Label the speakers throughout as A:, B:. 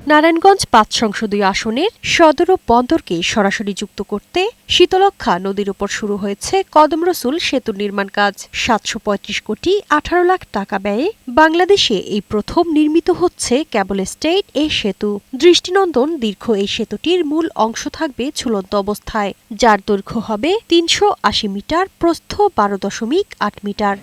A: নারায়ণগঞ্জ ৫ সংসদীয় আসনের সদর ও বন্দরকে সরাসরি যুক্ত করতে শীতলক্ষ্যা নদীর উপর শুরু হয়েছে কদম রসুল সেতুর নির্মাণ কাজ। ৭৩৫ কোটি ১৮ লাখ টাকা ব্যয়ে বাংলাদেশে এই প্রথম নির্মিত হচ্ছে কেবল স্টেট এ সেতু। দৃষ্টিনন্দন দীর্ঘ এই সেতুটির মূল অংশ থাকবে ঝুলন্ত অবস্থায়, যার দৈর্ঘ্য হবে ৩৮০ মিটার, প্রস্থ ১২.৮ মিটার।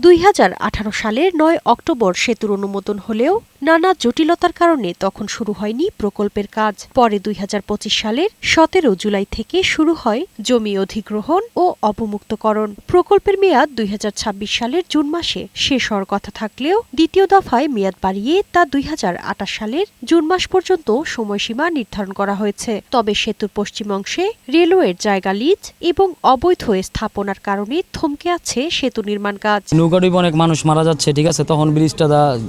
A: ২০১৮ সালের ৯ অক্টোবর সেতুর অনুমোদন হলেও নানা জটিলতার কারণে তখন শুরু হয়নি প্রকল্পের কাজ। পরে ২০২৫ সালের ১৭ জুলাই থেকে শুরু হয় জমি অধিগ্রহণ ও অবমুক্তকরণ। প্রকল্পের মেয়াদ ২০২৬ সালের জুন মাসে শেষ হওয়ার কথা থাকলেও দ্বিতীয় দফায় মেয়াদ বাড়িয়ে তা ২০২৮ সালের জুন মাস পর্যন্ত সময়সীমা নির্ধারণ করা হয়েছে। তবে সেতুর পশ্চিম অংশে রেলওয়ের জায়গা লিজ এবং অবৈধ স্থাপনার কারণে থমকে আছে সেতু নির্মাণ কাজ।
B: নৌকাডুবে অনেক মানুষ মারা যাচ্ছে, ঠিক আছে, তখন ব্রিজটা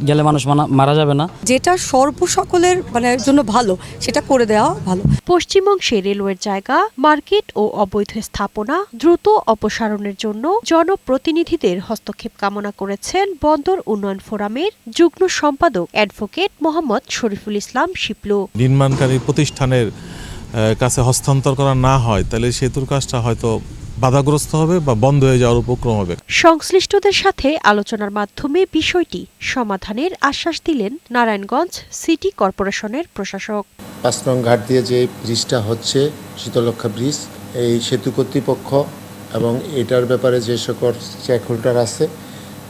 B: গেলে মানুষ মারা যাবে না।
C: যেটা সর্বসকলের জন্য ভালো, সেটা করে দেওয়া ভালো।
A: পশ্চিম অংশে রেলওয়ের জায়গা, মার্কেট ও অবৈধ স্থাপনা দ্রুত অপসারণের জন্য জনপ্রতিনিধিদের হস্তক্ষেপ কামনা করেছেন বন্দর উন্নয়ন ফোরামের যুগ্ম সম্পাদক অ্যাডভোকেট মোহাম্মদ শরীফুল ইসলাম শিপলু।
D: নির্মাণকারী প্রতিষ্ঠানের কাছে হস্তান্তর করা না হয় তাহলে সেতুর কাজটা হয়তো বাধাগ্রস্ত হবে বা বন্ধ হয়ে যাওয়ার উপক্রম হবে।
A: সংশ্লিষ্টদের সাথে আলোচনার মাধ্যমে বিষয়টি সমাধানের আশ্বাস দিলেন নারায়ণগঞ্জ সিটি কর্পোরেশনের প্রশাসক।
E: ৫ নং ঘাট দিয়ে যে ব্রিজটা হচ্ছে শীতলক্ষ্যা ব্রিজ, এই সেতু কর্তৃপক্ষ এবং এটার ব্যাপারে যে সকল স্টেক হোল্ডার আছে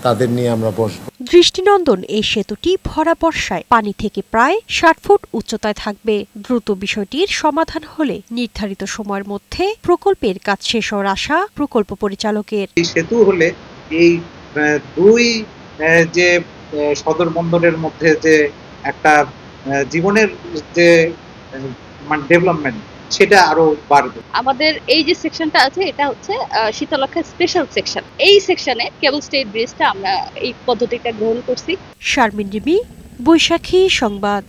E: তাদের নিয়ে আমরা বসব।
A: দৃষ্টিনন্দন এই সেতুটি ভরা বর্ষায় পানি থেকে প্রায় ৬০ ফুট উচ্চতায় থাকবে। দ্রুত বিষয়টির সমাধান হলে নির্ধারিত সময়ের মধ্যে প্রকল্পের কাজ শেষ হওয়ার আশা প্রকল্প পরিচালকের।
F: এই সেতু হলে এই দুই যে সদর বন্দরের মধ্যে যে একটা জীবনের যে মানে ডেভেলপমেন্ট, সেটা আরো বাড়বে।
G: আমাদের এই যে সেকশনটা আছে এটা হচ্ছে শীতলক্ষ্যা স্পেশাল সেকশন। এই সেকশনে কেবল স্টেট ব্রিজটা আমরা এই পদ্ধতিটা গ্রহণ করছি।
A: শারমিন রিমি, বৈশাখী সংবাদ।